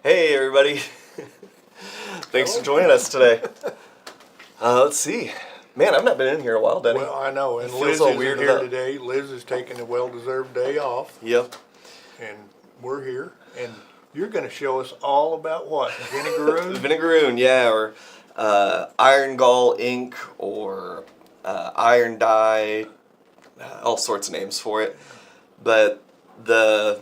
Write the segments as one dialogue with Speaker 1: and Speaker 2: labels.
Speaker 1: Hey everybody, thanks for joining us today. Let's see. Man, I've not been in here in a while, Denny.
Speaker 2: Well, I know, and
Speaker 1: It
Speaker 2: Liz
Speaker 1: feels all
Speaker 2: isn't
Speaker 1: weird
Speaker 2: here
Speaker 1: without-
Speaker 2: today. Liz is taking a well-deserved day off,
Speaker 1: Yep.
Speaker 2: and we're here. And you're going to show us all about what? Vinegaroon?
Speaker 1: Vinegaroon, yeah, or iron gall ink, or iron dye, all sorts of names for it. But I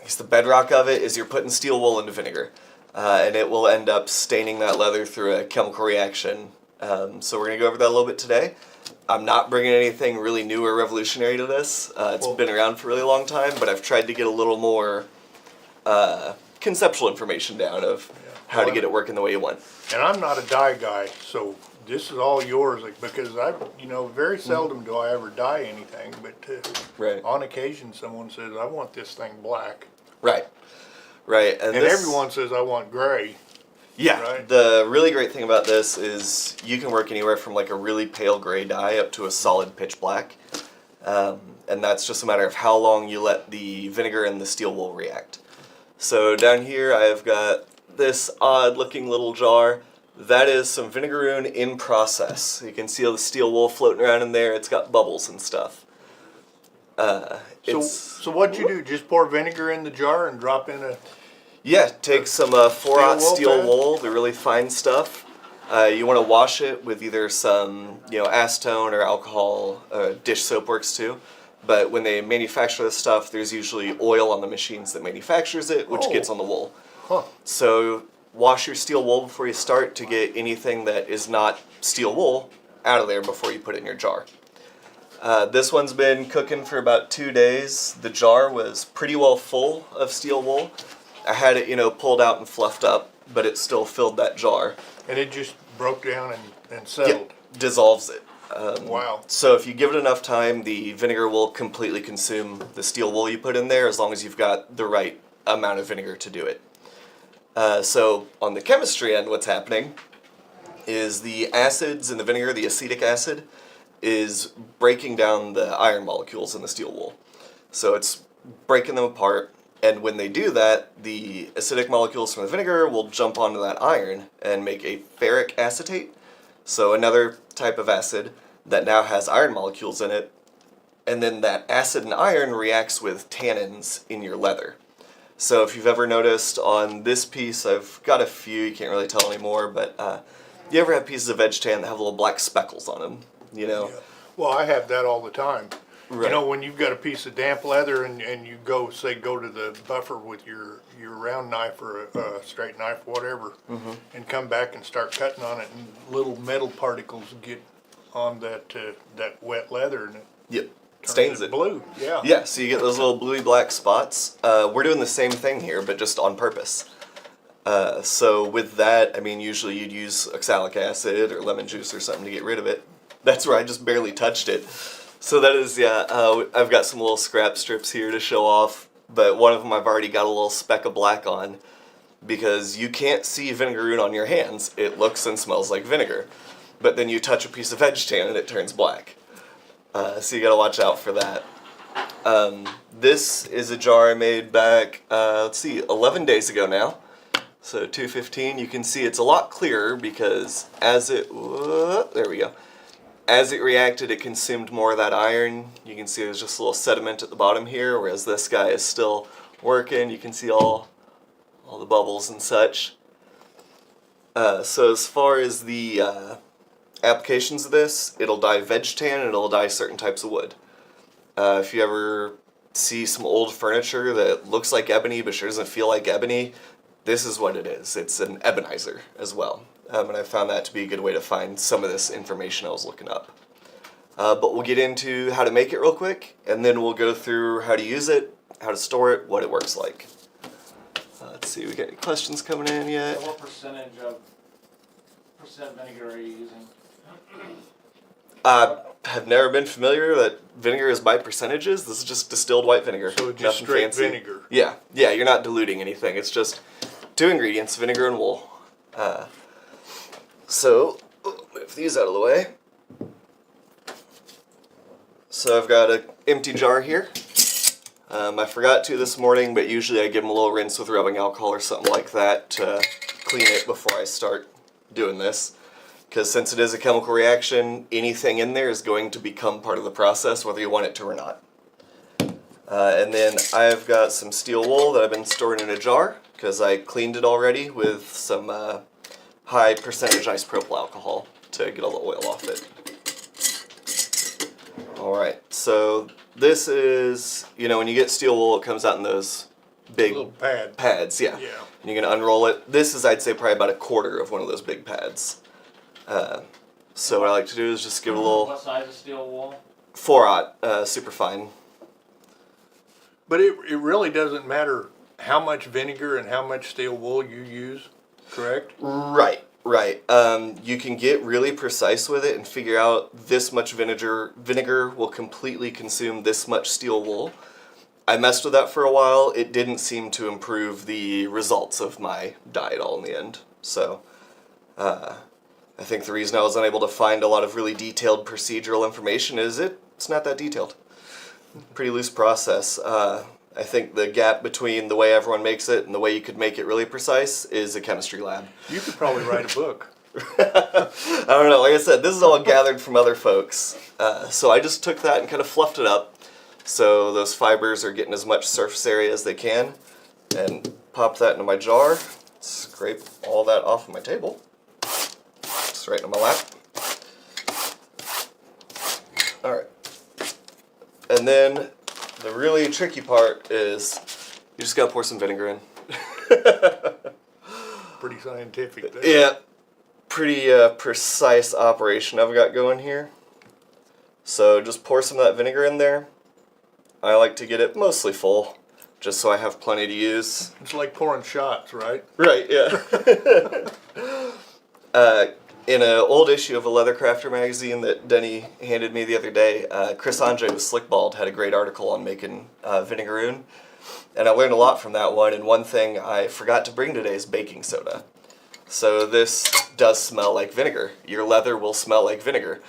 Speaker 1: guess the bedrock of it is you're putting steel wool into vinegar, and it will end up staining that leather through a chemical reaction. So we're going to go over that a little bit today. I'm not bringing anything really new or revolutionary to this. It's been around for a really long time, but I've tried to get a little more conceptual information down of how to get it working the way you want.
Speaker 2: And I'm not a dye guy, so this is all yours, because very seldom do I ever dye anything, but
Speaker 1: Right.
Speaker 2: on occasion someone says, I want this thing black.
Speaker 1: Right. And
Speaker 2: Everyone says, I want gray.
Speaker 1: Yeah,
Speaker 2: right?
Speaker 1: The really great thing about this is you can work anywhere from like a really pale gray dye up to a solid pitch black. And that's just a matter of how long you let the vinegar and the steel wool react. So down here I've got this odd looking little jar. That is some vinegaroon in process. You can see all the steel wool floating around in there. It's got bubbles and stuff.
Speaker 2: So what'd you do? Just pour vinegar in the jar and drop in a...
Speaker 1: Yeah, take some 4/0
Speaker 2: wool
Speaker 1: steel
Speaker 2: pad?
Speaker 1: wool, the really fine stuff. You want to wash it with either some, acetone or alcohol. Dish soap works too. But when they manufacture this stuff, there's usually oil on the machines that manufactures it, which gets on the wool.
Speaker 2: Huh.
Speaker 1: So wash your steel wool before you start to get anything that is not steel wool out of there before you put it in your jar. This one's been cooking for about 2 days. The jar was pretty well full of steel wool. I had it, pulled out and fluffed up, but it still filled that jar.
Speaker 2: And it just broke down and settled.
Speaker 1: Yep, dissolves it.
Speaker 2: Wow.
Speaker 1: So if you give it enough time, the vinegar will completely consume the steel wool you put in there, as long as you've got the right amount of vinegar to do it. So on the chemistry end, what's happening is the acids in the vinegar, the acetic acid, is breaking down the iron molecules in the steel wool. So it's breaking them apart, and when they do that, the acidic molecules from the vinegar will jump onto that iron and make a ferric acetate, so another type of acid that now has iron molecules in it, and then that acid and iron reacts with tannins in your leather. So if you've ever noticed on this piece, I've got a few, you can't really tell anymore, but you ever have pieces of veg tan that have little black speckles on them?
Speaker 2: Yeah. Well, I have that all the time.
Speaker 1: Right.
Speaker 2: When you've got a piece of damp leather and you go to the buffer with your round knife or a straight knife, whatever, and come back and start cutting on it, and little metal particles get on that wet leather, and it
Speaker 1: Stains
Speaker 2: turns
Speaker 1: it
Speaker 2: blue. Yeah.
Speaker 1: Yeah, so you get those little bluey black spots. We're doing the same thing here, but just on purpose. So with that, usually you'd use oxalic acid or lemon juice or something to get rid of it. That's where I just barely touched it. So that is, I've got some little scrap strips here to show off, but one of them I've already got a little speck of black on, because you can't see vinegaroon on your hands. It looks and smells like vinegar. But then you touch a piece of veg tan and it turns black. So you gotta watch out for that. This is a jar I made back, 11 days ago now. So 2/15, you can see it's a lot clearer because there we go. As it reacted, it consumed more of that iron. You can see there's just a little sediment at the bottom here, whereas this guy is still working. You can see all the bubbles and such. So as far as the applications of this, it'll dye veg tan and it'll dye certain types of wood. If you ever see some old furniture that looks like ebony but sure doesn't feel like ebony, this is what it is. It's an ebonizer as well. And I found that to be a good way to find some of this information I was looking up. But we'll get into how to make it real quick, and then we'll go through how to use it, how to store it, what it works like. Let's see, we got any questions coming in yet?
Speaker 3: What percentage of vinegar are you using?
Speaker 1: Have never been familiar that vinegar is by percentages. This is just distilled white vinegar.
Speaker 2: So just
Speaker 1: Nothing
Speaker 2: straight
Speaker 1: fancy.
Speaker 2: vinegar.
Speaker 1: Yeah, you're not diluting anything. It's just 2 ingredients, vinegar and wool. So, move these out of the way. So I've got an empty jar here. I forgot to this morning, but usually I give them a little rinse with rubbing alcohol or something like that to clean it before I start doing this. Because since it is a chemical reaction, anything in there is going to become part of the process, whether you want it to or not. And then I've got some steel wool that I've been storing in a jar, because I cleaned it already with some high percentage isopropyl alcohol to get all the oil off it. Alright, so this is, you know, when you get steel wool, it comes out in those big
Speaker 2: Little pad.
Speaker 1: pads, yeah.
Speaker 2: Yeah.
Speaker 1: And you're going to unroll it. This is, I'd say, probably about a quarter of one of those big pads. So what I like to do is just give it a little
Speaker 3: What size of steel wool?
Speaker 1: 4/0, super fine.
Speaker 2: But it really doesn't matter how much vinegar and how much steel wool you use, correct?
Speaker 1: Right. You can get really precise with it and figure out this much vinegar will completely consume this much steel wool. I messed with that for a while. It didn't seem to improve the results of my dye at all in the end. So, I think the reason I was unable to find a lot of really detailed procedural information is it's not that detailed. Pretty loose process. I think the gap between the way everyone makes it and the way you could make it really precise is a chemistry lab.
Speaker 2: You could probably write a book.
Speaker 1: I don't know. Like I said, this is all gathered from other folks. So I just took that and kind of fluffed it up so those fibers are getting as much surface area as they can, and pop that into my jar. Scrape all that off of my table. Just right in my lap. Alright. And then the really tricky part is you just gotta pour some vinegar in.
Speaker 2: Pretty scientific there.
Speaker 1: Yeah, pretty precise operation I've got going here. So just pour some of that vinegar in there. I like to get it mostly full, just so I have plenty to use.
Speaker 2: It's like pouring shots, right?
Speaker 1: Right, yeah. In an old issue of a Leather Crafter magazine that Denny handed me the other day, Chris Andre with Slickbald had a great article on making vinegaroon. And I learned a lot from that one, and one thing I forgot to bring today is baking soda. So this does smell like vinegar. Your leather will smell like vinegar.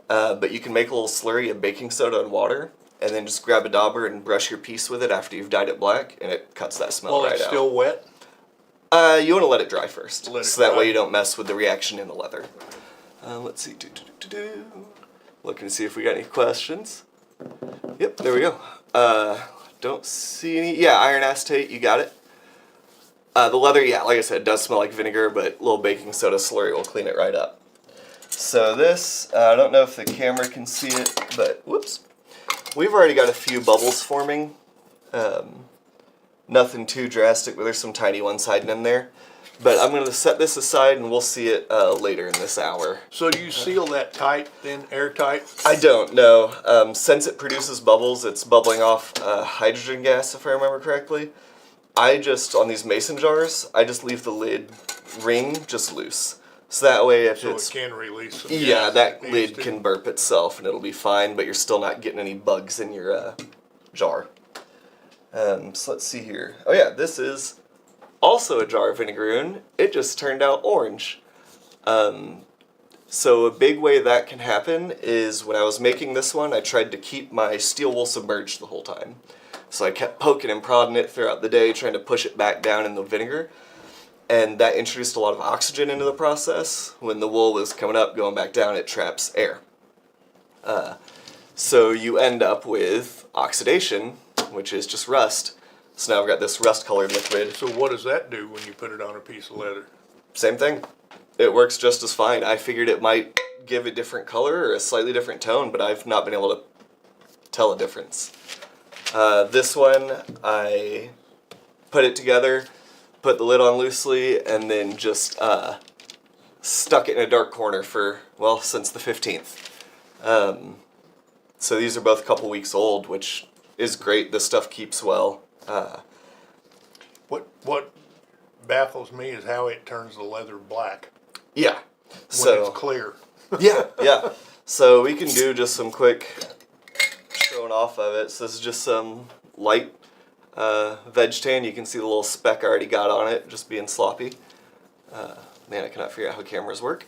Speaker 1: But you can make a little slurry of baking soda and water, and then just grab a dauber and brush your piece with it after you've dyed it black, and it cuts that smell
Speaker 2: While
Speaker 1: right
Speaker 2: it's
Speaker 1: out.
Speaker 2: still wet?
Speaker 1: You want to let it dry first,
Speaker 2: Let it
Speaker 1: so that
Speaker 2: dry.
Speaker 1: way you don't mess with the reaction in the leather. Let's see. Looking to see if we got any questions. Yep, there we go. Don't see any. Yeah, iron acetate, you got it. The leather, yeah, like I said, does smell like vinegar, but a little baking soda slurry will clean it right up. So this, I don't know if the camera can see it, but whoops. We've already got a few bubbles forming. Nothing too drastic, but there's some tiny ones hiding in there. But I'm going to set this aside and we'll see it later in this hour.
Speaker 2: So do you seal that tight, then airtight?
Speaker 1: I don't know. Since it produces bubbles, it's bubbling off hydrogen gas, if I remember correctly. On these mason jars, I just leave the lid ring just loose. So that way if
Speaker 2: So
Speaker 1: it's...
Speaker 2: it can release some
Speaker 1: Yeah,
Speaker 2: gas
Speaker 1: that
Speaker 2: if it
Speaker 1: lid
Speaker 2: needs to.
Speaker 1: can burp itself and it'll be fine, but you're still not getting any bugs in your jar. So let's see here. Oh yeah, this is also a jar of vinegaroon. It just turned out orange. So a big way that can happen is when I was making this one, I tried to keep my steel wool submerged the whole time. So I kept poking and prodding it throughout the day, trying to push it back down in the vinegar. And that introduced a lot of oxygen into the process. When the wool was coming up, going back down, it traps air. So you end up with oxidation, which is just rust. So now I've got this rust-colored liquid.
Speaker 2: So what does that do when you put it on a piece of leather?
Speaker 1: Same thing. It works just as fine. I figured it might give a different color or a slightly different tone, but I've not been able to tell a difference. This one, I put it together, put the lid on loosely, and then just stuck it in a dark corner for, well, since the 15th. So these are both a couple weeks old, which is great. This stuff keeps well.
Speaker 2: What baffles me is how it turns the leather black
Speaker 1: Yeah.
Speaker 2: when it's clear.
Speaker 1: Yeah. So we can do just some quick showing off of it. So this is just some light veg tan. You can see the little speck I already got on it, just being sloppy. Man, I cannot figure out how cameras work.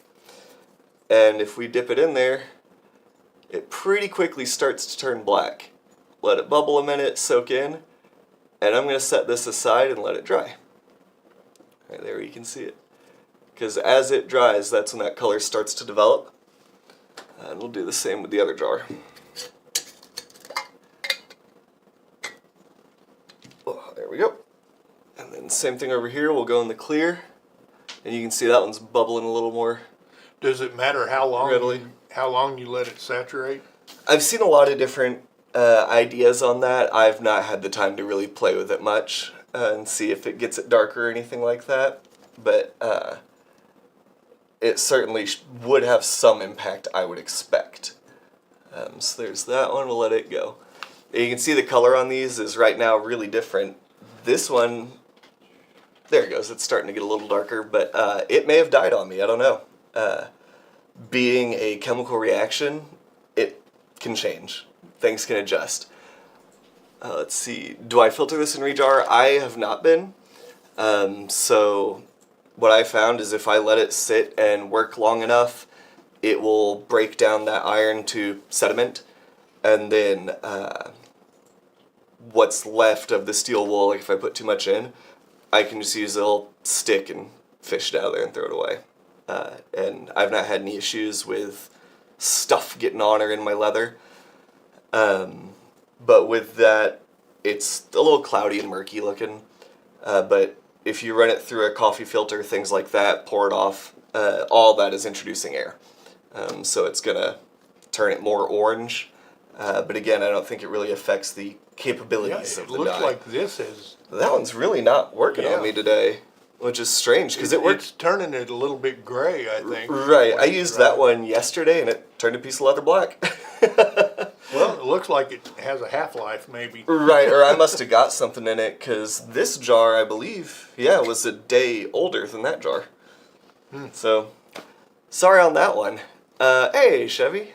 Speaker 1: And if we dip it in there, it pretty quickly starts to turn black. let it bubble a minute, soak in, and I'm going to set this aside and let it dry. Right there you can see it. Because as it dries, that's when that color starts to develop. And we'll do the same with the other jar. Oh, there we go. And then same thing over here, we'll go in the clear. And you can see that one's bubbling a little more.
Speaker 2: Does it matter how long
Speaker 1: Readily.
Speaker 2: how long you let it saturate?
Speaker 1: I've seen a lot of different ideas on that. I've not had the time to really play with it much and see if it gets it darker or anything like that. But it certainly would have some impact, I would expect. So there's that one, we'll let it go. You can see the color on these is right now really different. This one, there it goes, it's starting to get a little darker, but it may have died on me, I don't know. Being a chemical reaction, it can change. Things can adjust. Let's see, do I filter this in rejar? I have not been. So what I found is if I let it sit and work long enough, it will break down that iron to sediment, and then what's left of the steel wool, like if I put too much in, I can just use a little stick and fish it out of there and throw it away. And I've not had any issues with stuff getting on or in my leather. But with that, it's a little cloudy and murky looking. But if you run it through a coffee filter, things like that, pour it off, all that is introducing air. So it's going to turn it more orange. But again, I don't think it really affects the capabilities of the dye.
Speaker 2: It looks like this is...
Speaker 1: That one's really not working on me today, which is strange because it works.
Speaker 2: It's turning it a little bit gray, I think.
Speaker 1: Right. I used that one yesterday and it turned a piece of leather black.
Speaker 2: Well, it looks like it has a half-life, maybe.
Speaker 1: Right, or I must have got something in it because this jar, I believe, was a day older than that jar. So, sorry on that one. Hey, Chevy.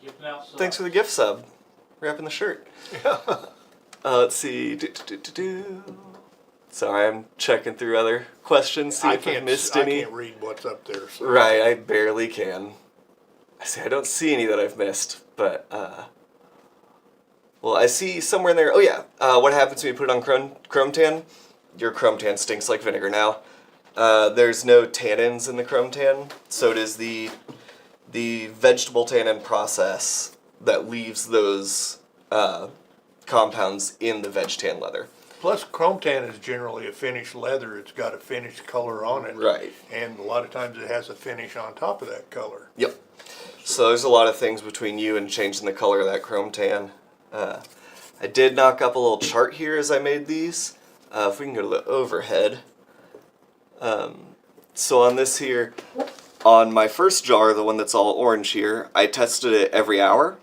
Speaker 3: Gifting out subs.
Speaker 1: Thanks for the gift sub. Wrapping the shirt. Let's see. Sorry, I'm checking through other questions, see if I missed any.
Speaker 2: I can't read what's up there. So.
Speaker 1: Right, I barely can. I don't see any that I've missed, but, well, I see somewhere in there, what happens when you put it on chrome tan? Your chrome tan stinks like vinegar now. There's no tannins in the chrome tan, so it is the vegetable tannin process that leaves those compounds in the veg tan leather.
Speaker 2: Plus, chrome tan is generally a finished leather. It's got a finished color on it.
Speaker 1: Right.
Speaker 2: And a lot of times it has a finish on top of that color.
Speaker 1: Yep. So there's a lot of things between you and changing the color of that chrome tan. I did knock up a little chart here as I made these. If we can go to the overhead. So on this here, on my first jar, the one that's all orange here, I tested it every hour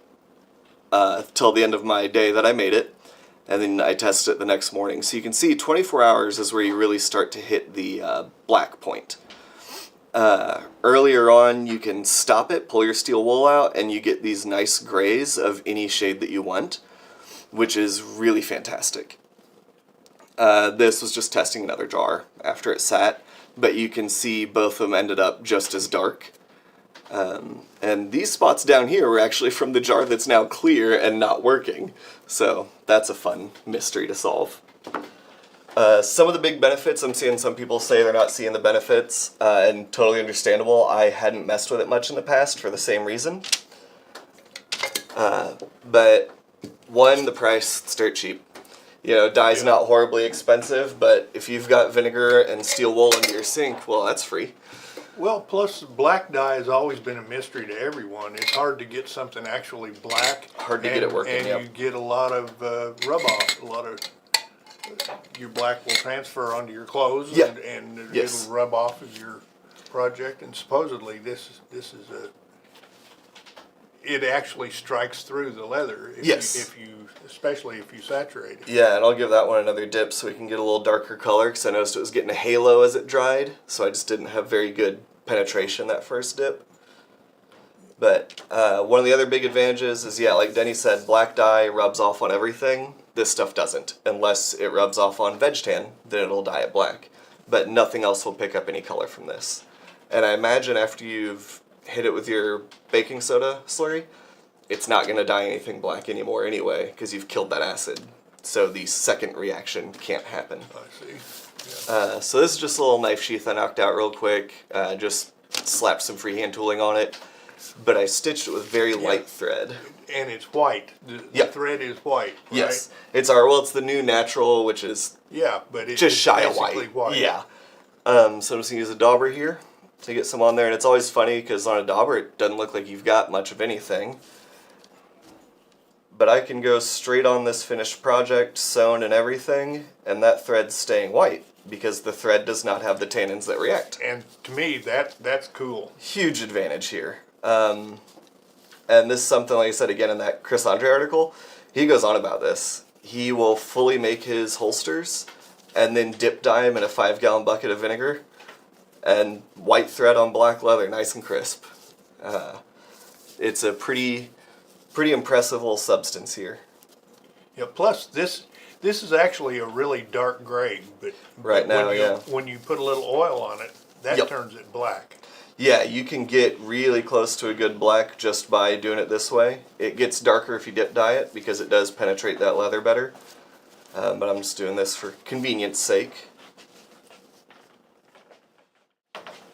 Speaker 1: till the end of my day that I made it. And then I tested it the next morning. So you can see 24 hours is where you really start to hit the black point. Earlier on, you can stop it, pull your steel wool out, and you get these nice grays of any shade that you want, which is really fantastic. This was just testing another jar after it sat, but you can see both of them ended up just as dark. And these spots down here were actually from the jar that's now clear and not working. So that's a fun mystery to solve. Some of the big benefits, I'm seeing some people say they're not seeing the benefits, and totally understandable. I hadn't messed with it much in the past for the same reason. But one, the price, it's dirt cheap. You know, dye's not horribly expensive, but if you've got vinegar and steel wool in your sink, well, that's free.
Speaker 2: Well, plus black dye has always been a mystery to everyone. It's hard to get something actually black.
Speaker 1: Hard to get it working,
Speaker 2: and you get a lot of rub-off. A lot of your black will transfer onto your clothes, and
Speaker 1: Yes.
Speaker 2: it'll rub off of your project. And supposedly this is it actually strikes through the leather. If you especially if you saturate it.
Speaker 1: Yeah, and I'll give that one another dip so we can get a little darker color, because I noticed it was getting a halo as it dried, so I just didn't have very good penetration that first dip. But one of the other big advantages is, like Denny said, black dye rubs off on everything. This stuff doesn't. Unless it rubs off on veg tan, then it'll dye it black. But nothing else will pick up any color from this. And I imagine after you've hit it with your baking soda slurry, it's not going to dye anything black anymore anyway, because you've killed that acid. So the second reaction can't happen.
Speaker 2: I see.
Speaker 1: So this is just a little knife sheath I knocked out real quick. Just slapped some freehand tooling on it. But I stitched it with very light thread.
Speaker 2: And it's white. The
Speaker 1: Yep.
Speaker 2: thread is white, right?
Speaker 1: Yes. It's the new natural, which is
Speaker 2: Yeah, but it's
Speaker 1: just shy of
Speaker 2: basically
Speaker 1: white. Yeah. So I'm just going to use a dauber here to get some on there. And it's always funny because on a dauber it doesn't look like you've got much of anything. But I can go straight on this finished project, sewn and everything, and that thread's staying white because the thread does not have the tannins that react.
Speaker 2: And to me, that's cool.
Speaker 1: Huge advantage here. And this is something, like I said again in that Chris Andre article, he goes on about this. He will fully make his holsters and then dip dye them in a 5-gallon bucket of vinegar and white thread on black leather, nice and crisp. It's a pretty impressive little substance here.
Speaker 2: Yeah. Plus, this is actually a really dark gray, but
Speaker 1: Right now,
Speaker 2: when
Speaker 1: yeah.
Speaker 2: when you put a little oil on it, that
Speaker 1: Yep.
Speaker 2: turns it black.
Speaker 1: Yeah, you can get really close to a good black just by doing it this way. It gets darker if you dip dye it because it does penetrate that leather better. But I'm just doing this for convenience sake.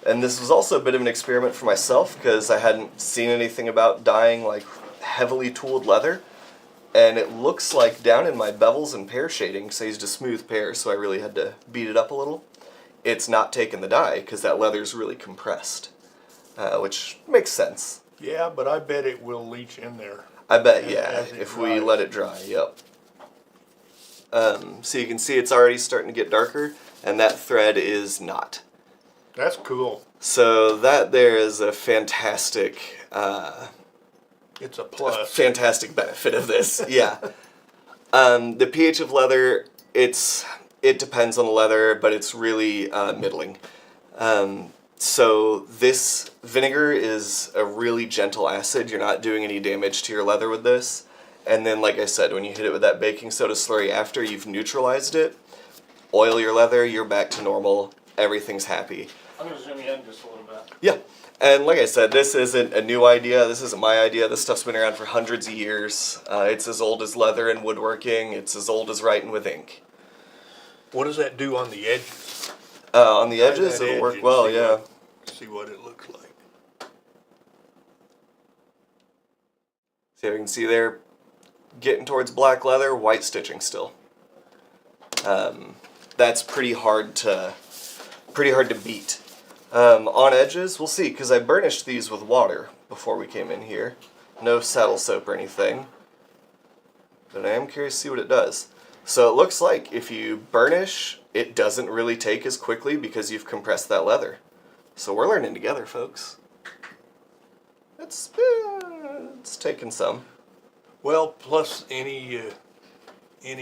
Speaker 1: And this was also a bit of an experiment for myself because I hadn't seen anything about dyeing like heavily tooled leather. And it looks like down in my bevels and pear shading, because I used a smooth pear, so I really had to beat it up a little. It's not taking the dye because that leather's really compressed. Which makes sense.
Speaker 2: Yeah, but I bet it will leach in there.
Speaker 1: I bet,
Speaker 2: As-
Speaker 1: yeah,
Speaker 2: as it
Speaker 1: if we
Speaker 2: dries.
Speaker 1: let it dry, yep. So you can see it's already starting to get darker, and that thread is not.
Speaker 2: That's cool.
Speaker 1: So that there is a fantastic,
Speaker 2: It's a plus.
Speaker 1: fantastic benefit of this, yeah. The pH of leather, it depends on the leather, but it's really middling. So this vinegar is a really gentle acid. You're not doing any damage to your leather with this. And then, like I said, when you hit it with that baking soda slurry after you've neutralized it, oil your leather, you're back to normal, everything's happy.
Speaker 3: I'm gonna zoom you in just a little bit.
Speaker 1: Yeah, and like I said, this isn't a new idea, this isn't my idea, this stuff's been around for hundreds of years. It's as old as leather and woodworking, it's as old as writing with ink.
Speaker 2: What does that do on the edges?
Speaker 1: On the edges,
Speaker 2: That
Speaker 1: it'll
Speaker 2: edge
Speaker 1: work
Speaker 2: and
Speaker 1: well,
Speaker 2: see
Speaker 1: yeah.
Speaker 2: See what it looks like.
Speaker 1: So you can see there, getting towards black leather, white stitching still. That's pretty hard to beat. On edges, we'll see, because I burnished these with water before we came in here. No saddle soap or anything. But I am curious to see what it does. So it looks like if you burnish, it doesn't really take as quickly because you've compressed that leather. So we're learning together, folks. It's taking some.
Speaker 2: Well, plus any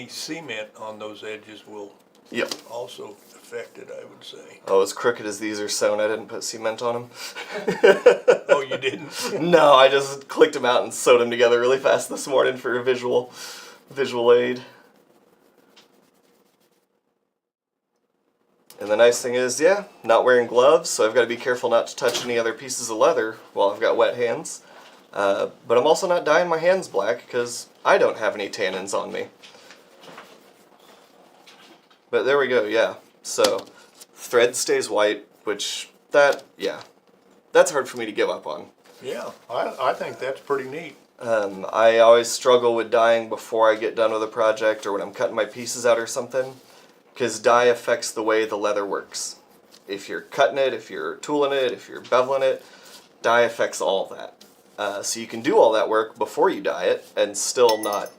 Speaker 2: cement on those edges will
Speaker 1: Yep.
Speaker 2: also affect it, I would say.
Speaker 1: Oh, as crooked as these are sewn, I didn't put cement on them.
Speaker 2: Oh, you didn't?
Speaker 1: No, I just clicked them out and sewed them together really fast this morning for a visual aid. And the nice thing is, yeah, not wearing gloves, so I've got to be careful not to touch any other pieces of leather while I've got wet hands. But I'm also not dyeing my hands black because I don't have any tannins on me. But there we go, yeah. So, thread stays white, which, that's hard for me to give up on.
Speaker 2: Yeah, I think that's pretty neat.
Speaker 1: I always struggle with dyeing before I get done with a project or when I'm cutting my pieces out or something, because dye affects the way the leather works. If you're cutting it, if you're tooling it, if you're beveling it, dye affects all that. So you can do all that work before you dye it and still not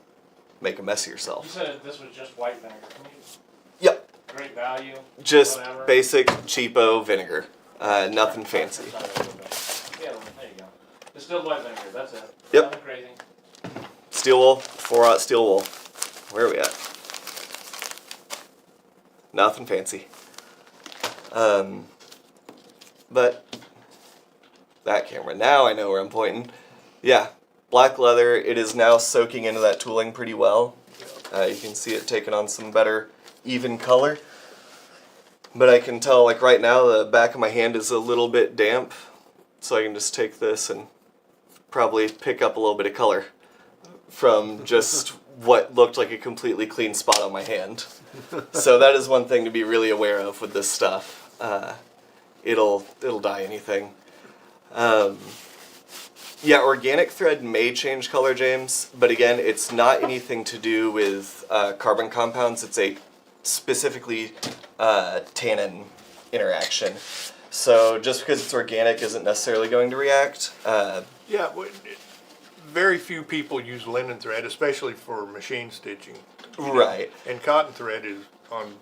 Speaker 1: make a mess of
Speaker 3: You
Speaker 1: yourself.
Speaker 3: said this was just white vinegar. Can you,
Speaker 1: Yep,
Speaker 3: great value.
Speaker 1: just
Speaker 3: whatever.
Speaker 1: basic cheapo vinegar. Nothing fancy.
Speaker 3: Yeah, there you go. Distilled white vinegar. That's it.
Speaker 1: Yep.
Speaker 3: Nothing crazy.
Speaker 1: Steel wool, 4-aught steel wool. Where are we at? Nothing fancy. But that camera, now I know where I'm pointing. Yeah, black leather, it is now soaking into that tooling pretty well. You can see it taking on some better even color. But I can tell, like right now, the back of my hand is a little bit damp. So I can just take this and probably pick up a little bit of color. from just what looked like a completely clean spot on my hand. So that is one thing to be really aware of with this stuff. It'll dye anything. Yeah, organic thread may change color, James, but again, it's not anything to do with carbon compounds. It's a specifically tannin interaction. So just because it's organic isn't necessarily going to react.
Speaker 2: Yeah, very few people use linen thread, especially for machine stitching.
Speaker 1: Right.
Speaker 2: And cotton thread is on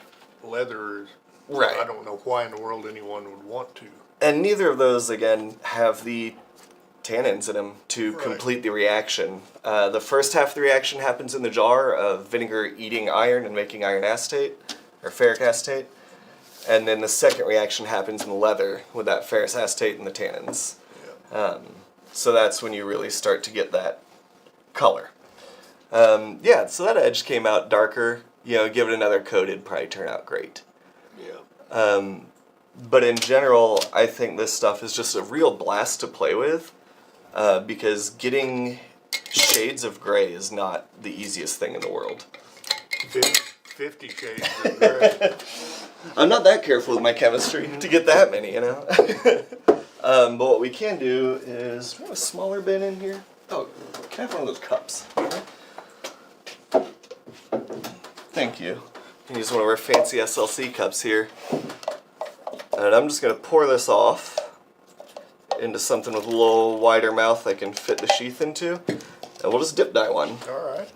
Speaker 2: leather.
Speaker 1: Right.
Speaker 2: I don't know why in the world anyone would want to.
Speaker 1: And neither of those, again, have the tannins in them to
Speaker 2: Right.
Speaker 1: complete the reaction. The first half of the reaction happens in the jar of vinegar eating iron and making iron acetate, or ferric acetate. And then the second reaction happens in the leather with that ferrous acetate and the tannins.
Speaker 2: Yeah.
Speaker 1: So that's when you really start to get that color. Yeah, so that edge came out darker. You know, give it another coat, it'd probably turn out great.
Speaker 2: Yeah.
Speaker 1: But in general, I think this stuff is just a real blast to play with, because getting shades of gray is not the easiest thing in the world.
Speaker 2: 50 shades of gray.
Speaker 1: I'm not that careful with my chemistry to get that many, you know. But what we can do is, we have a smaller bin in here. Oh, can I have one of those cups? Thank you. I'm use one of our fancy SLC cups here. And I'm just going to pour this off into something with a little wider mouth I can fit the sheath into. And we'll just dip dye one.
Speaker 2: All right.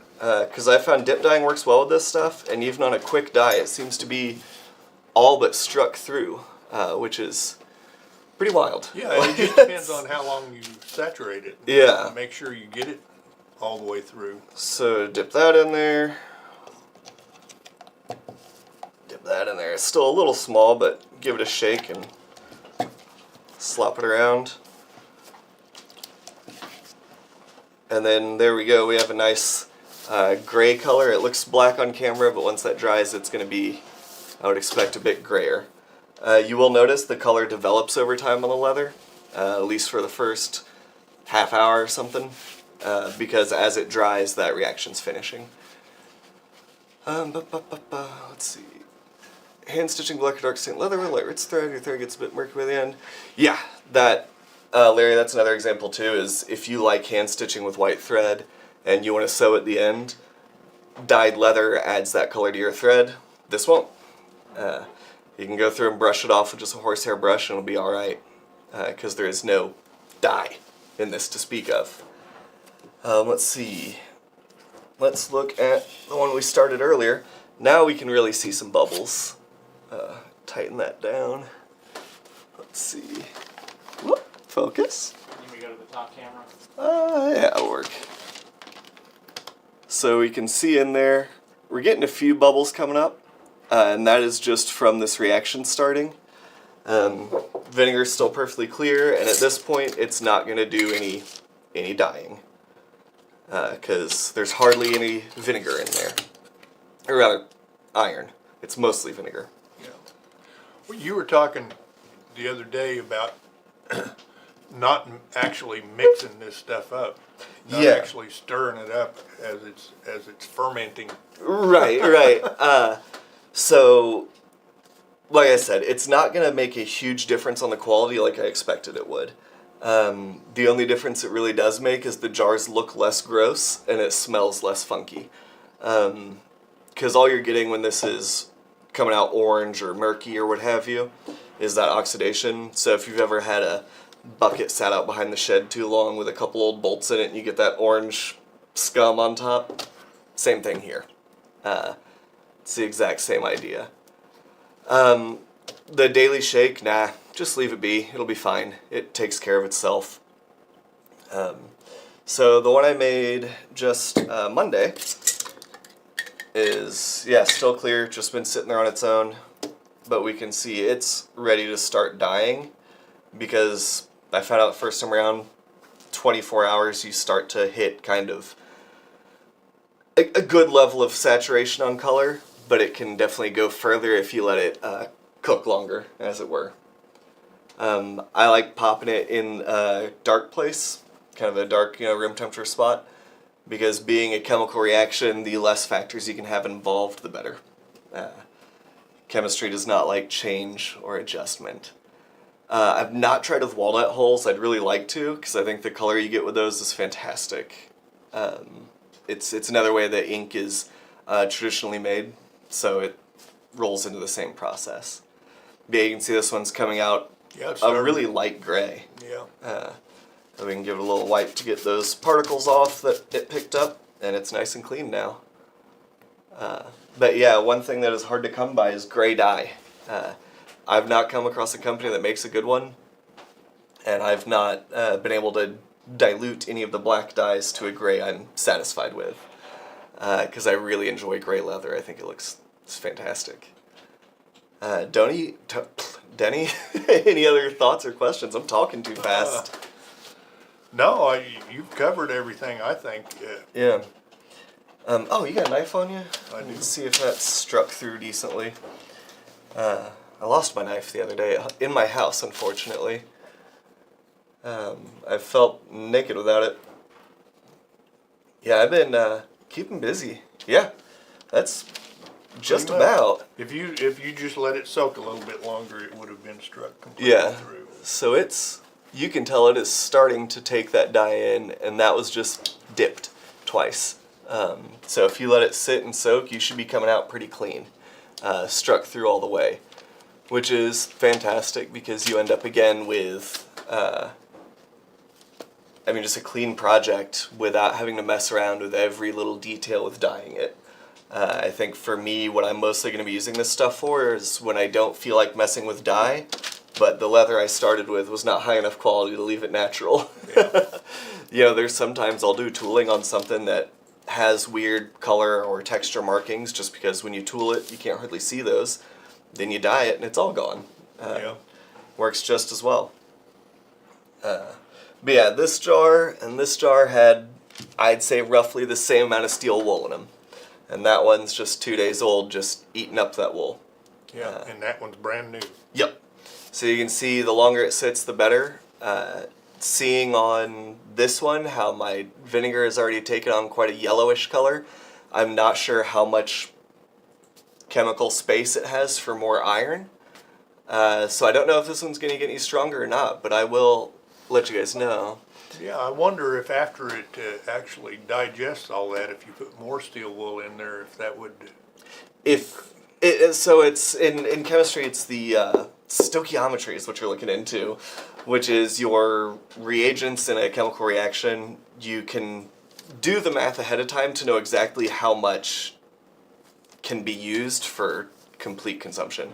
Speaker 1: Because I found dip dyeing works well with this stuff, and even on a quick dye, it seems to be all but struck through, which is pretty wild.
Speaker 2: Yeah, it just depends on how long you saturate it.
Speaker 1: Yeah.
Speaker 2: Make sure you get it all the way through.
Speaker 1: So dip that in there. Dip that in there. It's still a little small, but give it a shake and slop it around. And then there we go. We have a nice gray color. It looks black on camera, but once that dries, it's going to be, I would expect, a bit grayer. You will notice the color develops over time on the leather, at least for the first half hour or something, because as it dries, that reaction's finishing. Let's see. Hand stitching black or dark stained leather with light rich thread. Your thread gets a bit murky by the end. Yeah, that, Larry, that's another example too, is if you like hand stitching with white thread and you want to sew at the end, dyed leather adds that color to your thread. This won't. You can go through and brush it off with just a horsehair brush and it'll be alright, because there is no dye in this to speak of. Let's see. Let's look at the one we started earlier. Now we can really see some bubbles. Tighten that down. Let's see. Whoop, focus.
Speaker 3: You may go to the top camera.
Speaker 1: Yeah, it'll work. So we can see in there, we're getting a few bubbles coming up, and that is just from this reaction starting. Vinegar's still perfectly clear, and at this point, it's not going to do any dyeing, because there's hardly any vinegar in there, or rather, iron. It's mostly vinegar.
Speaker 2: Yeah. Well, you were talking the other day about not actually mixing this stuff up, not
Speaker 1: Yeah.
Speaker 2: actually stirring it up as it's fermenting.
Speaker 1: Right, right. So, like I said, it's not going to make a huge difference on the quality like I expected it would. The only difference it really does make is the jars look less gross and it smells less funky. Because all you're getting when this is coming out orange or murky or what have you is that oxidation. So if you've ever had a bucket sat out behind the shed too long with a couple old bolts in it and you get that orange scum on top, same thing here. It's the exact same idea. The daily shake, nah, just leave it be. It'll be fine. It takes care of itself. So the one I made just Monday is, yeah, still clear, just been sitting there on its own, but we can see it's ready to start dying because I found out the first time around, 24 hours you start to hit kind of a good level of saturation on color, but it can definitely go further if you let it cook longer, as it were. I like popping it in a dark place, kind of a dark, room temperature spot, because being a chemical reaction, the less factors you can have involved, the better. Chemistry does not like change or adjustment. I've not tried with walnut hulls. I'd really like to, because I think the color you get with those is fantastic. It's another way that ink is traditionally made, so it rolls into the same process. But yeah, you can see this one's coming out a really light gray.
Speaker 2: Yeah.
Speaker 1: We can give it a little wipe to get those particles off that it picked up, and it's nice and clean now. But yeah, one thing that is hard to come by is gray dye. I've not come across a company that makes a good one, and I've not been able to dilute any of the black dyes to a gray I'm satisfied with, because I really enjoy gray leather. I think it's fantastic. Denny, any other thoughts or questions? I'm talking too fast.
Speaker 2: No, you've covered everything, I think.
Speaker 1: Yeah. Oh, you got a knife on you?
Speaker 2: I do.
Speaker 1: Let's see if that struck through decently. I lost my knife the other day in my house, unfortunately. I felt naked without it. Yeah, I've been keeping busy. Yeah, that's just about.
Speaker 2: If you just let it soak a little bit longer, it would have been struck completely through.
Speaker 1: So you can tell it is starting to take that dye in, and that was just dipped twice. So if you let it sit and soak, you should be coming out pretty clean, struck through all the way, which is fantastic because you end up again with, just a clean project without having to mess around with every little detail with dyeing it. I think for me, what I'm mostly going to be using this stuff for is when I don't feel like messing with dye, but the leather I started with was not high enough quality to leave it natural.
Speaker 2: Yeah.
Speaker 1: There's sometimes I'll do tooling on something that has weird color or texture markings just because when you tool it, you can't hardly see those. Then you dye it and it's all gone. Works just as well. But yeah, this jar and this jar had, I'd say, roughly the same amount of steel wool in them. And that one's just 2 days old, just eating up that wool.
Speaker 2: Yeah, and that one's brand new.
Speaker 1: Yep. So you can see the longer it sits, the better. Seeing on this one how my vinegar has already taken on quite a yellowish color, I'm not sure how much chemical space it has for more iron. So I don't know if this one's going to get any stronger or not, but I will let you guys know.
Speaker 2: Yeah, I wonder if after it actually digests all that, if you put more steel wool in there, if that would...
Speaker 1: So it's in chemistry, it's the stoichiometry is what you're looking into, which is your reagents in a chemical reaction. You can do the math ahead of time to know exactly how much can be used for complete consumption.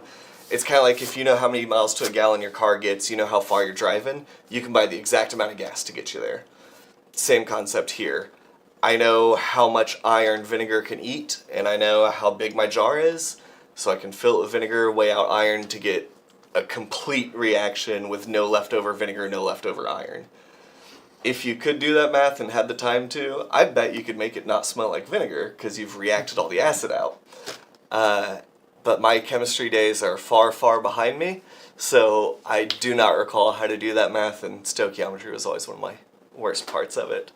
Speaker 1: It's kind of like if you know how many miles to a gallon your car gets, you know how far you're driving, you can buy the exact amount of gas to get you there. Same concept here. I know how much iron vinegar can eat, and I know how big my jar is, so I can fill it with vinegar, weigh out iron to get a complete reaction with no leftover vinegar, no leftover iron. If you could do that math and had the time to, I bet you could make it not smell like vinegar because you've reacted all the acid out. But my chemistry days are far, far behind me, so I do not recall how to do that math, and stoichiometry was always one of my worst parts of it.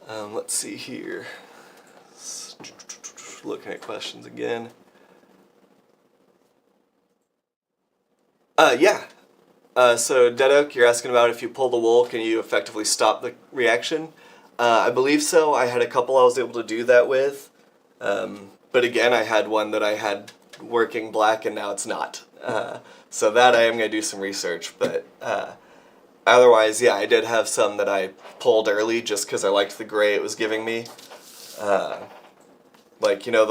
Speaker 1: Let's see here. Looking at questions again. So Dead Oak, you're asking about if you pull the wool, can you effectively stop the reaction? I believe so. I had a couple I was able to do that with. But again, I had one that I had working black and now it's not. So that I am going to do some research. But otherwise, yeah, I did have some that I pulled early just because I liked the gray it was giving me. The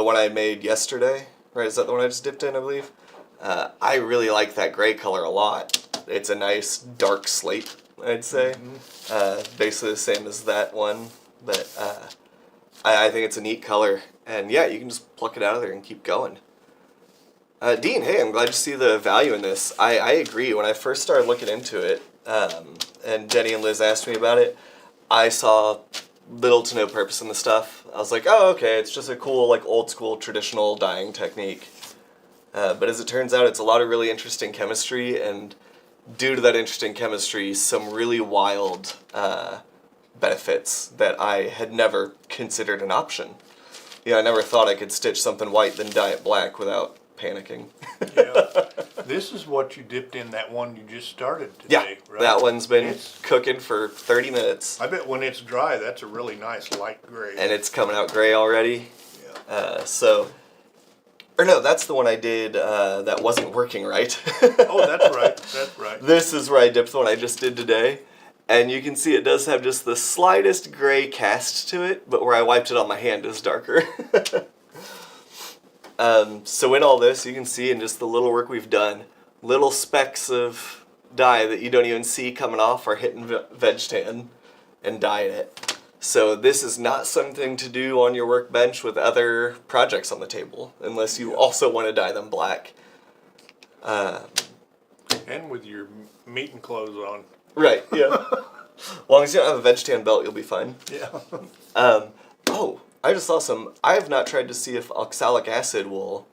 Speaker 1: one I made yesterday, right? Is that the one I just dipped in, I believe? I really like that gray color a lot. It's a nice dark slate, I'd say. Basically the same as that one. But I think it's a neat color. And yeah, you can just pluck it out of there and keep going. Dean, hey, I'm glad you see the value in this. I agree. When I first started looking into it, and Denny and Liz asked me about it, I saw little to no purpose in the stuff. I was like, oh, okay, it's just a cool, old school traditional dyeing technique. But as it turns out, it's a lot of really interesting chemistry, and due to that interesting chemistry, some really wild benefits that I had never considered an option. Yeah, I never thought I could stitch something white then dye it black without panicking.
Speaker 2: Yeah. This is what you dipped in that one you just started today,
Speaker 1: Yeah,
Speaker 2: right?
Speaker 1: that one's been
Speaker 2: It's-
Speaker 1: cooking for 30 minutes.
Speaker 2: I bet when it's dry, that's a really nice light gray.
Speaker 1: And it's coming out gray already.
Speaker 2: Yeah.
Speaker 1: Or no, that's the one I did that wasn't working right.
Speaker 2: Oh, that's right. That's right.
Speaker 1: This is where I dipped the one I just did today. And you can see it does have just the slightest gray cast to it, but where I wiped it on my hand is darker. So in all this, you can see in just the little work we've done, little specks of dye that you don't even see coming off are hitting veg tan and dyeing it. So this is not something to do on your workbench with other projects on the table, unless you also want to dye them black.
Speaker 2: And with your meeting clothes on.
Speaker 1: Right, yeah. As long as you don't have a veg tan belt, you'll be fine.
Speaker 2: Yeah.
Speaker 1: Oh, I just saw some. I have not tried to see if oxalic acid will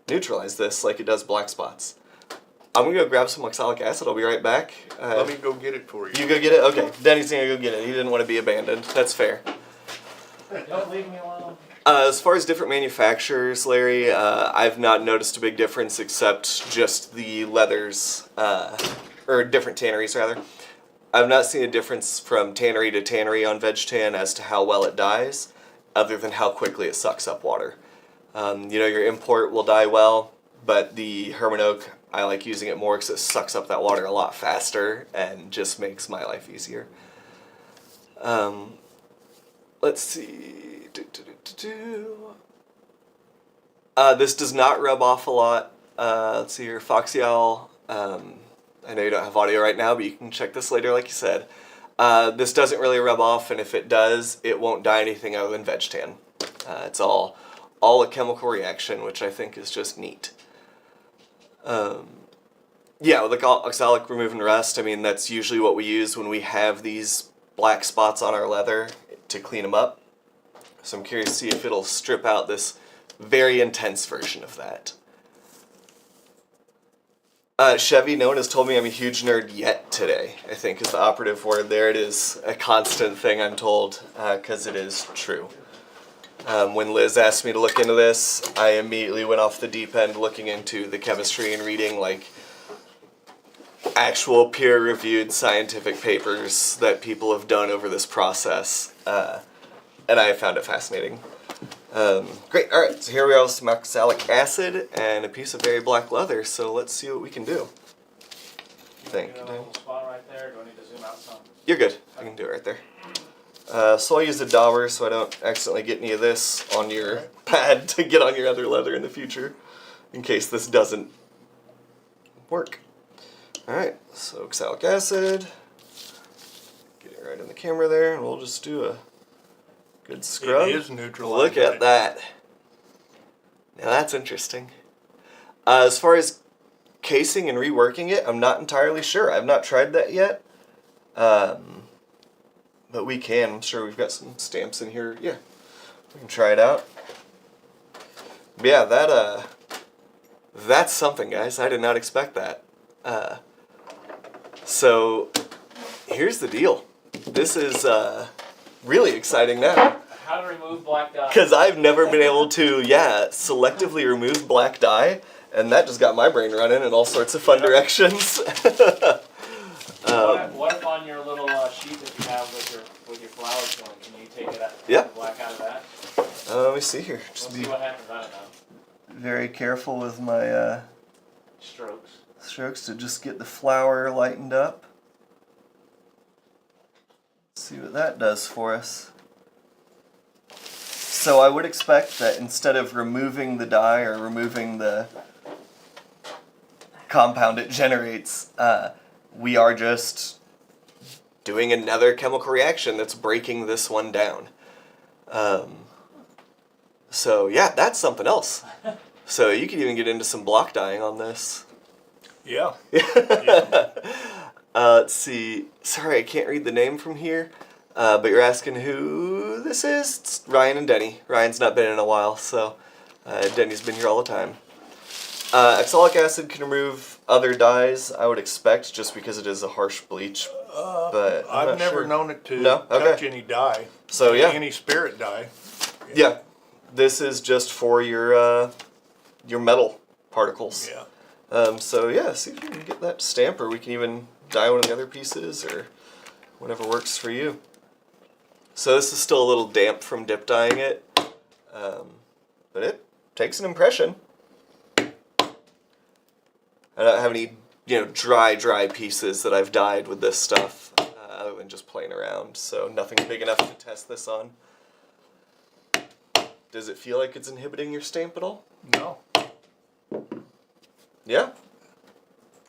Speaker 1: neutralize this like it does black spots. I'm gonna go grab some oxalic acid. I'll be right back.
Speaker 2: Let me go get it for you.
Speaker 1: You go get it? Okay. Denny's gonna go get it. He didn't want to be abandoned. That's fair.
Speaker 3: Don't leave me alone.
Speaker 1: As far as different manufacturers, Larry, I've not noticed a big difference except just the leathers, or different tanneries rather. I've not seen a difference from tannery to tannery on veg tan as to how well it dyes, other than how quickly it sucks up water. Your import will dye well, but the Herman Oak, I like using it more because it sucks up that water a lot faster and just makes my life easier. Let's see. This does not rub off a lot. Let's see here. Foxy Owl. I know you don't have audio right now, but you can check this later like you said. This doesn't really rub off, and if it does, it won't dye anything other than veg tan. It's all a chemical reaction, which I think is just neat. Yeah, with the oxalic removing rust, I mean, that's usually what we use when we have these black spots on our leather to clean them up. So I'm curious to see if it'll strip out this very intense version of that. Chevy, no one has told me I'm a huge nerd yet today, I think is the operative word there. It is a constant thing I'm told, because it is true. When Liz asked me to look into this, I immediately went off the deep end looking into the chemistry and reading like actual peer-reviewed scientific papers that people have done over this process, and I found it fascinating. Great, alright, so here we are with some oxalic acid and a piece of very black leather, so let's see what we can do. Thank
Speaker 3: You
Speaker 1: you.
Speaker 3: got a little spot right there. Do I need to zoom out some?
Speaker 1: You're good, I can do it right there. So I'll use a dauber so I don't accidentally get any of this on your pad to get on your other leather in the future, in case this doesn't work. Alright, so oxalic acid, get it right in the camera there, and we'll just do a good scrub.
Speaker 2: It is neutralizing.
Speaker 1: Look at that. Now that's interesting. As far as casing and reworking it, I'm not entirely sure. I've not tried that yet. But we can. I'm sure we've got some stamps in here. Yeah, we can try it out. But yeah, that's something, guys. I did not expect that. So here's the deal. This is really exciting now.
Speaker 3: How to remove black dye.
Speaker 1: Because I've never been able to, selectively remove black dye, and that just got my brain running in all sorts of fun directions.
Speaker 3: What if on your little sheet that you have with your flowers going, can you take it out,
Speaker 1: Yeah.
Speaker 3: the black out of that?
Speaker 1: Let me see here. Just
Speaker 3: We'll
Speaker 1: be
Speaker 3: see what happens. I don't know.
Speaker 1: very careful with my
Speaker 3: Strokes.
Speaker 1: strokes to just get the flower lightened up. See what that does for us. So I would expect that instead of removing the dye or removing the compound it generates, we are just doing another chemical reaction that's breaking this one down. So yeah, that's something else. So you could even get into some block dyeing on this.
Speaker 2: Yeah.
Speaker 1: Let's see. Sorry, I can't read the name from here. But you're asking who this is? It's Ryan and Denny. Ryan's not been in a while, so Denny's been here all the time. Oxalic acid can remove other dyes, I would expect, just because it is a harsh bleach. But I'm
Speaker 2: I've
Speaker 1: not
Speaker 2: never
Speaker 1: sure.
Speaker 2: known it to
Speaker 1: No?
Speaker 2: touch
Speaker 1: Okay.
Speaker 2: any dye.
Speaker 1: So, yeah.
Speaker 2: Any spirit dye.
Speaker 1: Yeah, this is just for your metal particles.
Speaker 2: Yeah.
Speaker 1: So yeah, see if you can get that stamp, or we can even dye one of the other pieces, or whatever works for you. So this is still a little damp from dip dyeing it, but it takes an impression. I don't have any, dry pieces that I've dyed with this stuff, other than just playing around. So nothing big enough to test this on. Does it feel like it's inhibiting your stamp at all?
Speaker 2: No.
Speaker 1: Yeah.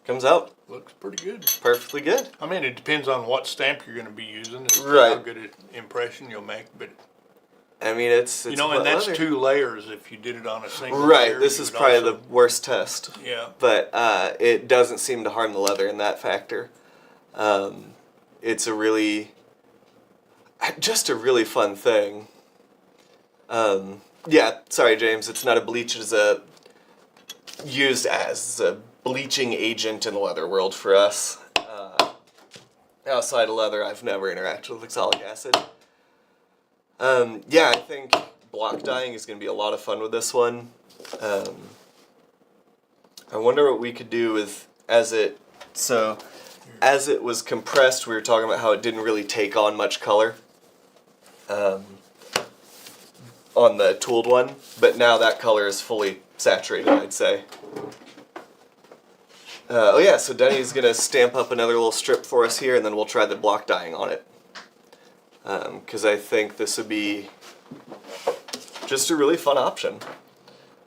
Speaker 1: Comes out
Speaker 2: Looks pretty good.
Speaker 1: perfectly good.
Speaker 2: I mean, it depends on what stamp you're going to be using, as
Speaker 1: Right.
Speaker 2: how good an impression you'll make. But
Speaker 1: I mean, it's
Speaker 2: and
Speaker 1: wet
Speaker 2: that's
Speaker 1: leather.
Speaker 2: 2 layers. If you did it on a single
Speaker 1: Right.
Speaker 2: layer,
Speaker 1: This
Speaker 2: you
Speaker 1: is
Speaker 2: would
Speaker 1: probably
Speaker 2: also-
Speaker 1: the worst test,
Speaker 2: Yeah.
Speaker 1: but it doesn't seem to harm the leather in that factor. It's just a really fun thing. Yeah. Sorry, James. It's not a bleach. It's used as a bleaching agent in the leather world for us. Outside of leather, I've never interacted with oxalic acid. Yeah, I think block dyeing is going to be a lot of fun with this one. I wonder what we could do with as it was compressed. We were talking about how it didn't really take on much color on the tooled one, but now that color is fully saturated, I'd say. Oh yeah, so Denny's gonna stamp up another little strip for us here, and then we'll try the block dyeing on it. Because I think this would be just a really fun option.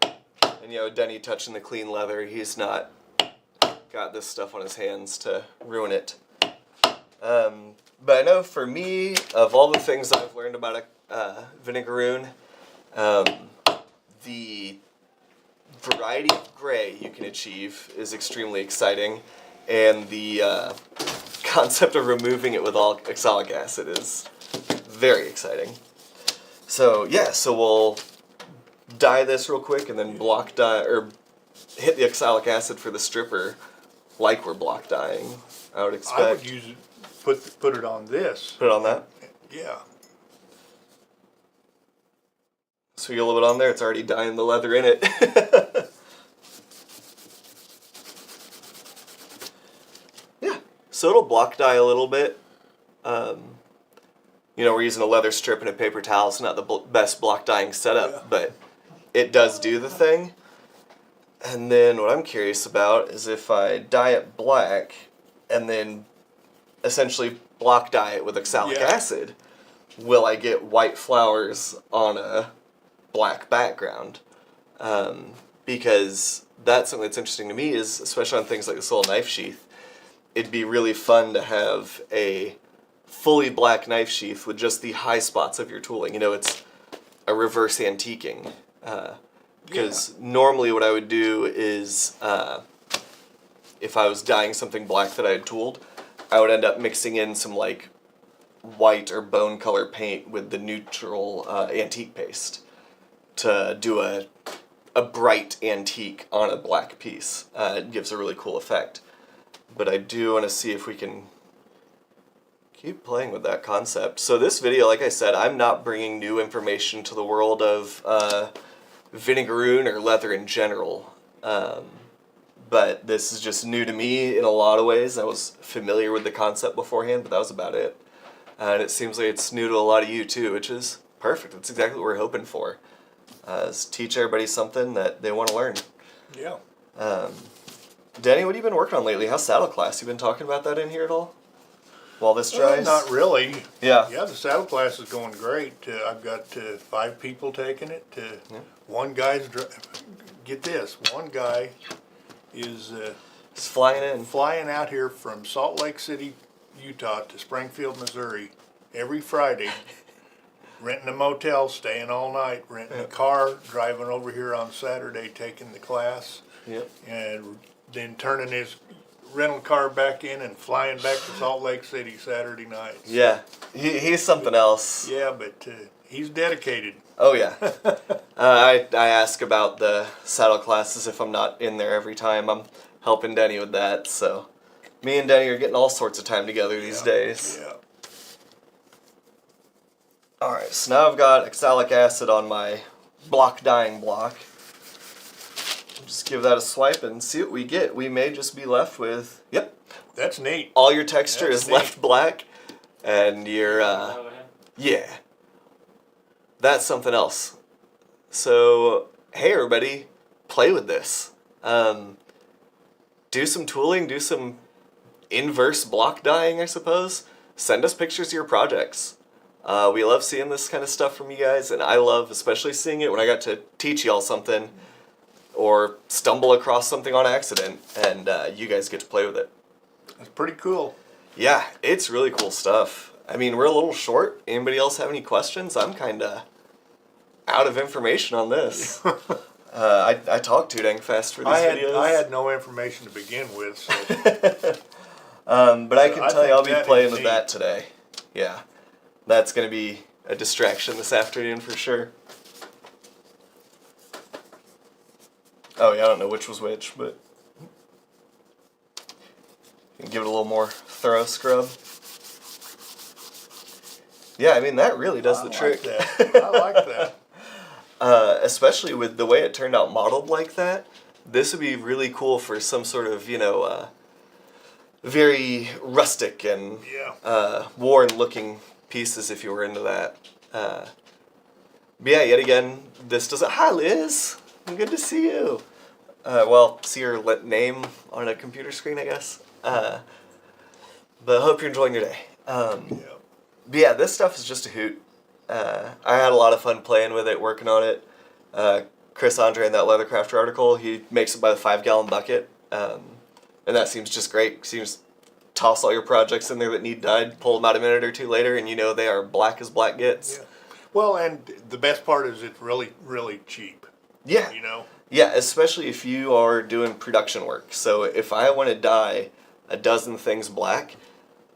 Speaker 1: And Denny touching the clean leather, he's not got this stuff on his hands to ruin it. But I know for me, of all the things that I've learned about vinegaroon, the variety of gray you can achieve is extremely exciting, and the concept of removing it with all oxalic acid is very exciting. So yeah, so we'll dye this real quick and then block dye, or hit the oxalic acid for the stripper like we're block dyeing, I would expect.
Speaker 2: I would use it, put it on this.
Speaker 1: Put it on that.
Speaker 2: Yeah.
Speaker 1: So you get a little bit on there, it's already dyeing the leather in it. Yeah, so it'll block dye a little bit. We're using a leather strip and a paper towel. It's not the best block dyeing setup,
Speaker 2: Yeah.
Speaker 1: but it does do the thing. And then what I'm curious about is if I dye it black and then essentially block dye it with oxalic
Speaker 2: Yeah.
Speaker 1: acid, will I get white flowers on a black background? Because that's something that's interesting to me, is especially on things like this little knife sheath, it'd be really fun to have a fully black knife sheath with just the high spots of your tooling. It's a reverse antiquing. Because normally what I would do is, if I was dyeing something black that I had tooled, I would end up mixing in some like white or bone color paint with the neutral antique paste to do a bright antique on a black piece. It gives a really cool effect. But I do want to see if we can keep playing with that concept. So this video, like I said, I'm not bringing new information to the world of vinegaroon or leather in general. But this is just new to me in a lot of ways. I was familiar with the concept beforehand, but that was about it. And it seems like it's new to a lot of you too, which is perfect. That's exactly what we're hoping for. Is teach everybody something that they want to learn.
Speaker 2: Yeah.
Speaker 1: Denny, what have you been working on lately? How's saddle class? You been talking about that in here at all? While this dries?
Speaker 2: Not really.
Speaker 1: Yeah.
Speaker 2: Yeah, the saddle class is going great. I've got 5 people taking it. One guy's, get this, one guy is
Speaker 1: It's flying in.
Speaker 2: flying out here from Salt Lake City, Utah to Springfield, Missouri every Friday, renting a motel, staying all night, renting a car, driving over here on Saturday, taking the class,
Speaker 1: Yep.
Speaker 2: and then turning his rental car back in and flying back to Salt Lake City Saturday night.
Speaker 1: Yeah. He's something else.
Speaker 2: Yeah, but he's dedicated.
Speaker 1: Oh yeah. I ask about the saddle classes if I'm not in there every time. I'm helping Denny with that. So me and Denny are getting all sorts of time together these days.
Speaker 2: Yeah.
Speaker 1: Alright, so now I've got oxalic acid on my block dyeing block. Just give that a swipe and see what we get. We may just be left with, yep,
Speaker 2: That's neat.
Speaker 1: all your texture
Speaker 2: That's
Speaker 1: is
Speaker 2: neat.
Speaker 1: left black, and your,
Speaker 3: Go ahead.
Speaker 1: yeah. That's something else. So, hey everybody, play with this. Do some tooling, do some inverse block dyeing, I suppose. Send us pictures of your projects. We love seeing this kind of stuff from you guys, and I love especially seeing it when I got to teach y'all something or stumble across something on accident, and you guys get to play with it.
Speaker 2: That's pretty cool.
Speaker 1: Yeah, it's really cool stuff. I mean, we're a little short. Anybody else have any questions? I'm kind of out of information on this. I talk too dang fast for these videos.
Speaker 2: I had no information to begin with, so
Speaker 1: but I can
Speaker 2: I
Speaker 1: tell you
Speaker 2: think
Speaker 1: I'll be
Speaker 2: that
Speaker 1: playing
Speaker 2: is
Speaker 1: with
Speaker 2: neat.
Speaker 1: that today. Yeah, that's going to be a distraction this afternoon for sure. Oh yeah, I don't know which was which, but you can give it a little more thorough scrub. Yeah, I mean that really does the trick.
Speaker 2: I like that.
Speaker 1: Especially with the way it turned out modeled like that, this would be really cool for some sort of, very rustic and
Speaker 2: Yeah.
Speaker 1: worn-looking pieces if you were into that. But yeah, yet again, this doesn't... Hi, Liz! Good to see you! See your name on a computer screen, I guess. But I hope you're enjoying your day.
Speaker 2: Yeah.
Speaker 1: But yeah, this stuff is just a hoot. I had a lot of fun playing with it, working on it. Chris Andre in that Leathercrafter article, he makes it by the 5-gallon bucket. And that seems just great, because you just toss all your projects in there that need dyed, pull them out a minute or two later, and you know they are black as black gets.
Speaker 2: Yeah. Well, and the best part is it's really, really cheap.
Speaker 1: Yeah.
Speaker 2: You know?
Speaker 1: Yeah, especially if you are doing production work. So if I want to dye a dozen things black,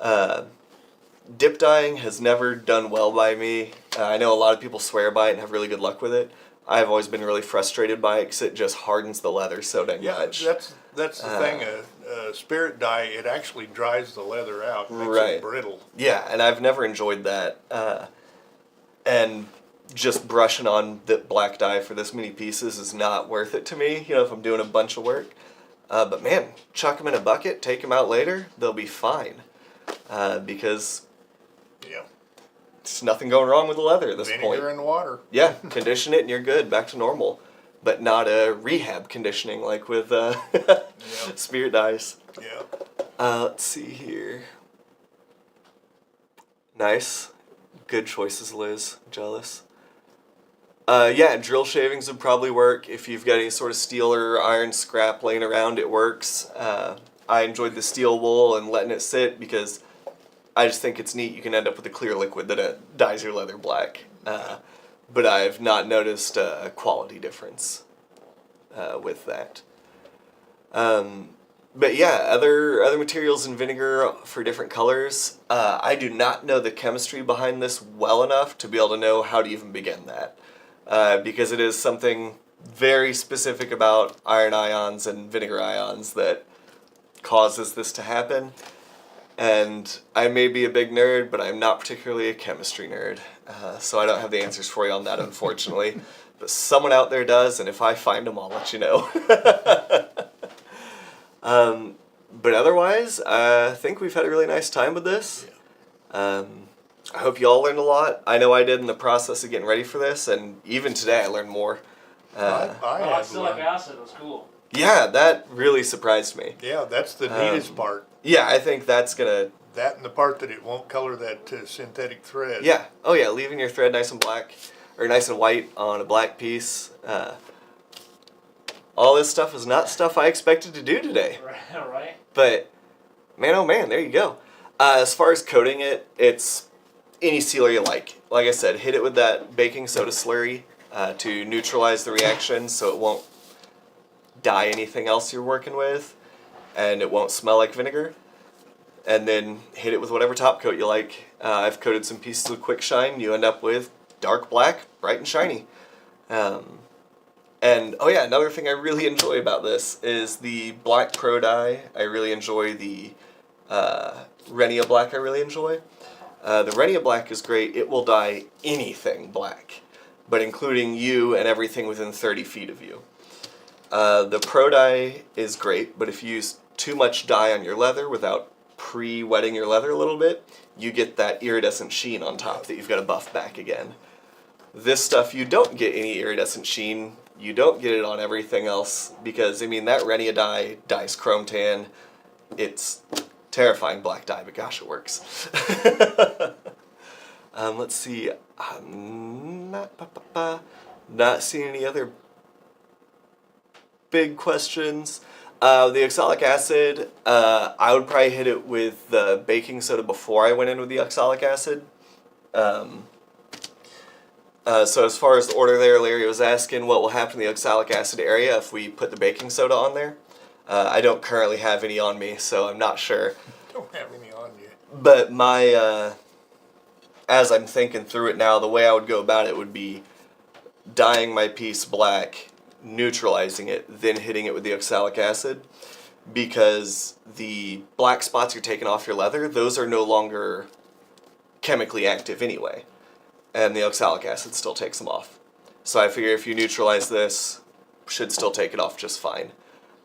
Speaker 1: dip dyeing has never done well by me. I know a lot of people swear by it and have really good luck with it. I've always been really frustrated by it because it just hardens the leather so dang much.
Speaker 2: That's the thing. Spirit dye, it actually dries the leather out, makes
Speaker 1: Right.
Speaker 2: it brittle.
Speaker 1: Yeah, and I've never enjoyed that. And just brushing on the black dye for this many pieces is not worth it to me, if I'm doing a bunch of work. But man, chuck them in a bucket, take them out later, they'll be fine. Because
Speaker 2: Yeah.
Speaker 1: there's nothing going wrong with the leather at this point.
Speaker 2: Vinegar and water.
Speaker 1: Yeah, condition it and you're good, back to normal. But not a rehab conditioning like with spirit dyes.
Speaker 2: Yeah.
Speaker 1: Let's see here. Nice. Good choices, Liz. Jealous. Yeah, drill shavings would probably work. If you've got any sort of steel or iron scrap laying around, it works. I enjoyed the steel wool and letting it sit because I just think it's neat. You can end up with a clear liquid that dyes your leather black. But I've not noticed a quality difference with that. But yeah, other materials in vinegar for different colors. I do not know the chemistry behind this well enough to be able to know how to even begin that. Because it is something very specific about iron ions and vinegar ions that causes this to happen. And I may be a big nerd, but I'm not particularly a chemistry nerd. So I don't have the answers for you on that, unfortunately. But someone out there does, and if I find them, I'll let you know. But otherwise, I think we've had a really nice time with this. I hope you all learned a lot. I know I did in the process of getting ready for this, and even today I learned more.
Speaker 2: I have
Speaker 3: Oxalic
Speaker 2: learned.
Speaker 3: acid was cool.
Speaker 1: Yeah, that really surprised me.
Speaker 2: Yeah, that's the neatest part.
Speaker 1: Yeah, I think that's gonna...
Speaker 2: That and the part that it won't color that synthetic thread.
Speaker 1: Yeah, oh yeah, leaving your thread nice and black, or nice and white on a black piece. All this stuff is not stuff I expected to do today.
Speaker 3: Right?
Speaker 1: But, man oh man, there you go. As far as coating it, it's any sealer you like. Like I said, hit it with that baking soda slurry to neutralize the reaction so it won't dye anything else you're working with, and it won't smell like vinegar. And then hit it with whatever top coat you like. I've coated some pieces with Quick Shine. You end up with dark black, bright and shiny. And oh yeah, another thing I really enjoy about this is the black pro dye. I really enjoy the Renia black. I really enjoy. The Renia black is great. It will dye anything black, but including you and everything within 30 feet of you. The pro dye is great, but if you use too much dye on your leather without pre-wetting your leather a little bit, you get that iridescent sheen on top that you've got to buff back again. This stuff, you don't get any iridescent sheen. You don't get it on everything else because, I mean, that Renia dye dyes chrome tan. It's terrifying black dye, but gosh, it works. Let's see. Not seeing any other big questions. The oxalic acid, I would probably hit it with the baking soda before I went in with the oxalic acid. So as far as the order there, Larry was asking what will happen in the oxalic acid area if we put the baking soda on there. I don't currently have any on me, so I'm not sure.
Speaker 2: Don't have any on you.
Speaker 1: But my, as I'm thinking through it now, the way I would go about it would be dyeing my piece black, neutralizing it, then hitting it with the oxalic acid, because the black spots you're taking off your leather, those are no longer chemically active anyway, and the oxalic acid still takes them off. So I figure if you neutralize this, should still take it off just fine.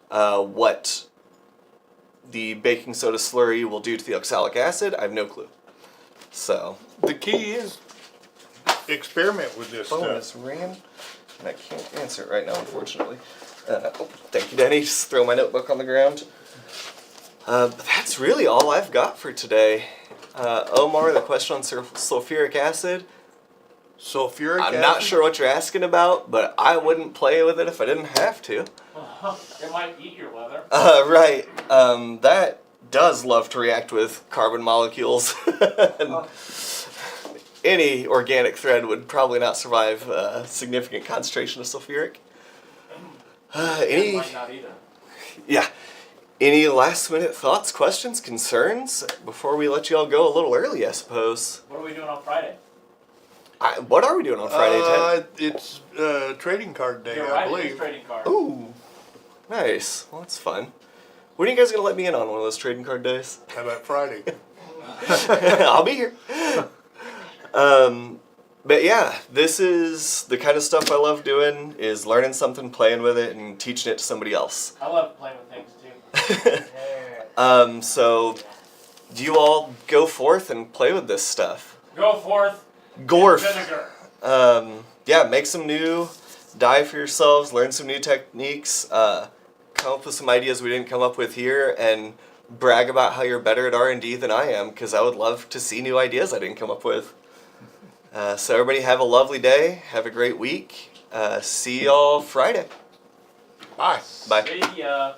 Speaker 1: What the baking soda slurry will do to the oxalic acid, I have no clue. So
Speaker 2: The key is experiment with this
Speaker 1: phone
Speaker 2: stuff.
Speaker 1: is ringing, and I can't answer it right now, unfortunately. Thank you, Denny. Just throw my notebook on the ground. But that's really all I've got for today. Omar, the question on sulfuric acid.
Speaker 2: Sulfuric acid?
Speaker 1: I'm not sure what you're asking about, but I wouldn't play with it if I didn't have to.
Speaker 3: It might eat your leather.
Speaker 1: Right. That does love to react with carbon molecules. And any organic thread would probably not survive a significant concentration of sulfuric.
Speaker 3: It might not either.
Speaker 1: Yeah. Any last minute thoughts, questions, concerns before we let you all go a little early, I suppose?
Speaker 3: What are we doing on Friday?
Speaker 1: What are we doing on Friday, Ted?
Speaker 2: It's trading card day,
Speaker 3: You're
Speaker 2: I
Speaker 3: right, it is
Speaker 2: believe.
Speaker 3: trading card.
Speaker 1: Ooh, nice. Well, that's fun. When are you guys going to let me in on one of those trading card days?
Speaker 2: How about Friday?
Speaker 1: I'll be here. But yeah, this is the kind of stuff I love doing, is learning something, playing with it, and teaching it to somebody else.
Speaker 3: I love playing with things too.
Speaker 1: So you all go forth and play with this stuff.
Speaker 3: Go forth.
Speaker 1: Gorf.
Speaker 3: Vinegar.
Speaker 1: Yeah, make some new dye for yourselves, learn some new techniques, come up with some ideas we didn't come up with here, and brag about how you're better at R&D than I am, because I would love to see new ideas I didn't come up with. So everybody have a lovely day, have a great week, see y'all Friday.
Speaker 2: Bye.
Speaker 1: Bye.
Speaker 3: See ya.